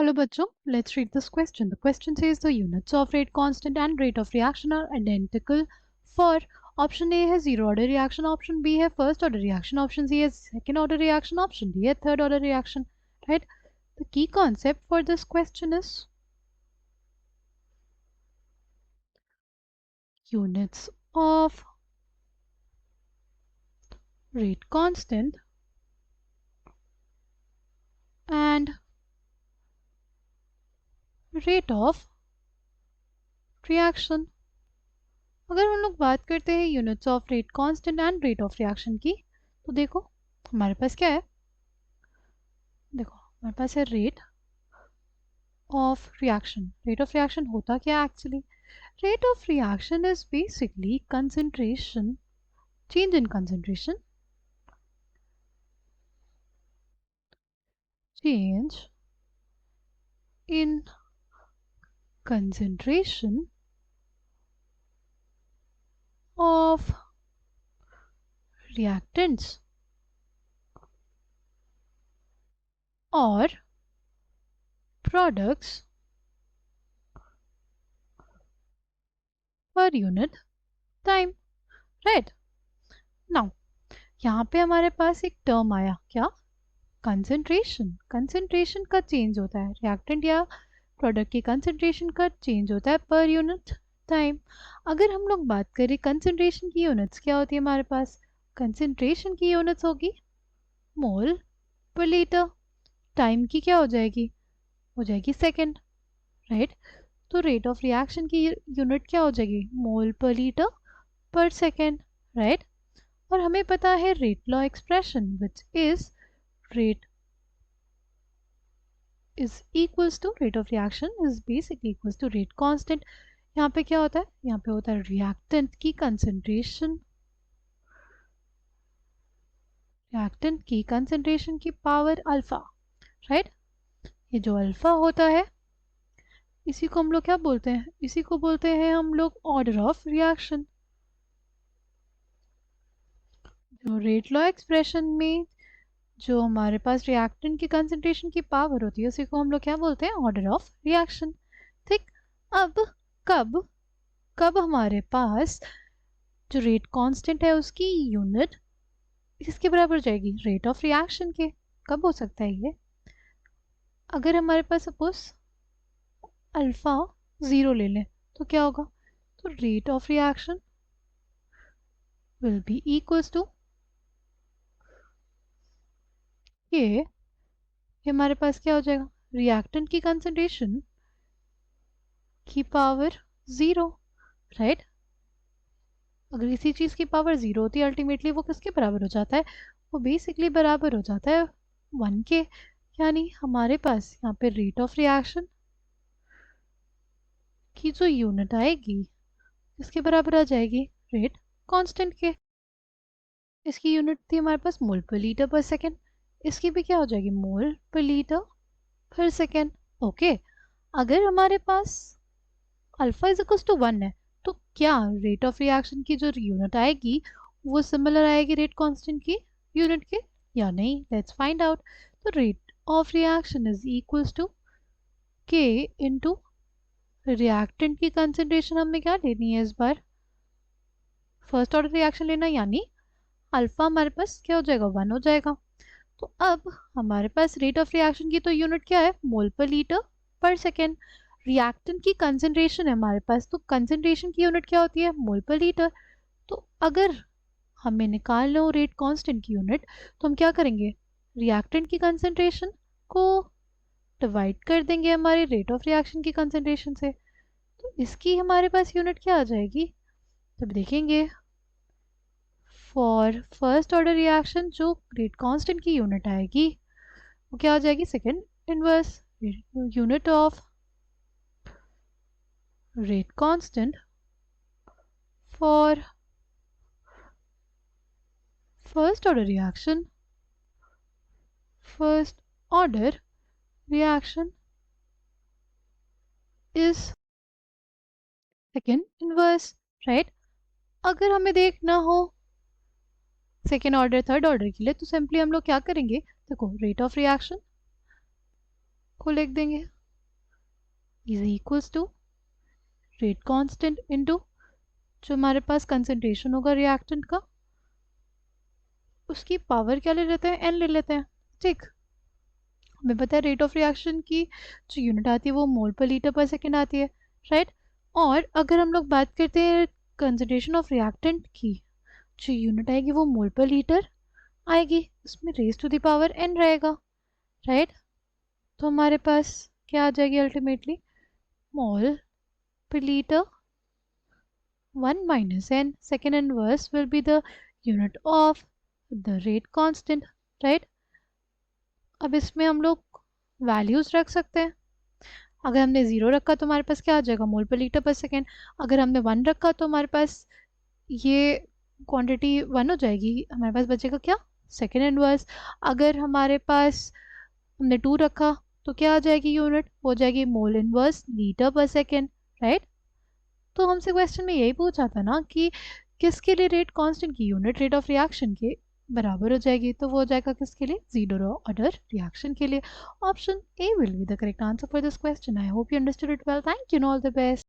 Hello bachcho, let's read this question. The question says the units of rate constant and rate of reaction are identical for option A है zero order reaction, option B है first order reaction, option C है second order reaction, option D है third order reaction, right? The key concept for this question is units of rate constant and rate of reaction. अगर हम लोग बात करते हैं units of rate constant and rate of reaction की, तो देखो हमारे पास क्या है, देखो हमारे पास है rate of reaction. Rate of reaction होता क्या है actually? Rate of reaction is basically concentration, change in concentration, change in concentration of reactants or products per unit time, right? Now यहाँ पे हमारे पास एक टर्म आया, क्या? कंसंट्रेशन. कंसंट्रेशन का चेंज होता है, रिएक्टेंट या प्रोडक्ट की कंसंट्रेशन का चेंज होता है पर यूनिट टाइम. अगर हम लोग बात करें कंसंट्रेशन की यूनिट्स क्या होती है हमारे पास, कंसंट्रेशन की यूनिट्स होगी मोल पर लीटर. टाइम की क्या हो जाएगी सेकेंड, राइट? तो रेट ऑफ रिएक्शन की यूनिट क्या हो जाएगी, मोल पर लीटर पर सेकेंड, राइट? और हमें पता है rate law expression which is rate is equals to rate of reaction is basically equals to rate constant. यहाँ पे क्या होता है, यहाँ पे होता है reactant की concentration की पावर अल्फा, राइट? ये जो अल्फा होता है इसी को हम लोग क्या बोलते हैं, इसी को बोलते हैं हम लोग ऑर्डर ऑफ रिएक्शन. जो रेट लॉ एक्सप्रेशन में जो हमारे पास रिएक्टेंट की कंसंट्रेशन की पावर होती है उसी को हम लोग क्या बोलते हैं, ऑर्डर ऑफ रिएक्शन. ठीक. अब कब हमारे पास जो रेट कांस्टेंट है उसकी यूनिट इसके बराबर हो जाएगी, रेट ऑफ रिएक्शन के. कब हो सकता है ये, अगर हमारे पास सपोज अल्फा 0 ले लें तो क्या होगा, तो rate of reaction will be equals to ये हमारे पास क्या हो जाएगा, रिएक्टेंट की कंसंट्रेशन की पावर 0, राइट? अगर किसी चीज़ की पावर 0 होती है अल्टीमेटली वो किसके बराबर हो जाता है, वो बेसिकली बराबर हो जाता है 1 के. यानी हमारे पास यहाँ पे रेट ऑफ रिएक्शन की जो यूनिट आएगी किसके बराबर आ जाएगी, रेट कांस्टेंट के. इसकी यूनिट थी हमारे पास मोल पर लीटर पर सेकेंड, इसकी भी क्या हो जाएगी, मोल पर लीटर पर सेकेंड. ओके. अगर हमारे पास अल्फा इज इक्वल टू 1 है तो क्या रेट ऑफ रिएक्शन की जो यूनिट आएगी वो सिमिलर आएगी रेट कांस्टेंट की यूनिट के या नहीं, लेट्स फाइंड आउट. तो rate of reaction is equals to K into reactant की कंसंट्रेशन हमें क्या लेनी है इस बार, फर्स्ट ऑर्डर रिएक्शन लेना, यानी अल्फा हमारे पास क्या हो जाएगा, 1 हो जाएगा. तो अब हमारे पास रेट ऑफ रिएक्शन की तो यूनिट क्या है, मोल पर लीटर पर सेकेंड. रिएक्टेंट की कंसंट्रेशन है हमारे पास, तो कंसंट्रेशन की यूनिट क्या होती है, मोल पर लीटर. तो अगर हमें निकालना हो रेट कांस्टेंट की यूनिट तो हम क्या करेंगे, रिएक्टेंट की कंसंट्रेशन को डिवाइड कर देंगे हमारे रेट ऑफ रिएक्शन की कंसंट्रेशन से. तो इसकी हमारे पास यूनिट क्या आ जाएगी, तब देखेंगे फॉर फर्स्ट ऑर्डर रिएक्शन जो रेट कांस्टेंट की यूनिट आएगी वो क्या आ जाएगी, second inverse unit of rate constant for first order reaction is second inverse, right? अगर हमें देखना हो सेकेंड ऑर्डर थर्ड ऑर्डर के लिए तो सिंपली हम लोग क्या करेंगे, देखो रेट ऑफ रिएक्शन को लिख देंगे is equals to rate constant into जो हमारे पास कंसंट्रेशन होगा रिएक्टेंट का, उसकी पावर क्या ले लेते हैं, एन ले लेते हैं। ठीक, हमें पता है रेट ऑफ रिएक्शन की जो यूनिट आती है वो मोल पर लीटर पर सेकेंड आती है, राइट। और अगर हम लोग बात करते हैं कंसंट्रेशन ऑफ रिएक्टेंट की, जो यूनिट आएगी वो मोल पर लीटर आएगी, उसमें raise to the power n रहेगा, राइट। तो हमारे पास क्या आ जाएगी ultimately, mole per liter 1 minus n second inverse will be the unit of the rate constant, right। अब इसमें हम लोग वैल्यूज रख सकते हैं। अगर हमने 0 रखा तो हमारे पास क्या आ जाएगा, मोल पर लीटर पर सेकेंड। अगर हमने 1 रखा तो हमारे पास ये क्वांटिटी 1 हो जाएगी, हमारे पास बचेगा क्या, सेकेंड इनवर्स। अगर हमारे पास हमने 2 रखा तो क्या आ जाएगी यूनिट, हो जाएगी मोल इनवर्स लीटर पर सेकेंड, राइट। तो हमसे क्वेश्चन में यही पूछा था ना कि किसके लिए रेट कांस्टेंट की यूनिट रेट ऑफ रिएक्शन के बराबर हो जाएगी, तो वो हो जाएगा किसके लिए, जीरो ऑर्डर रिएक्शन के लिए। Option A will be the correct answer for this question. I hope you understood it well. Thank you, all the best.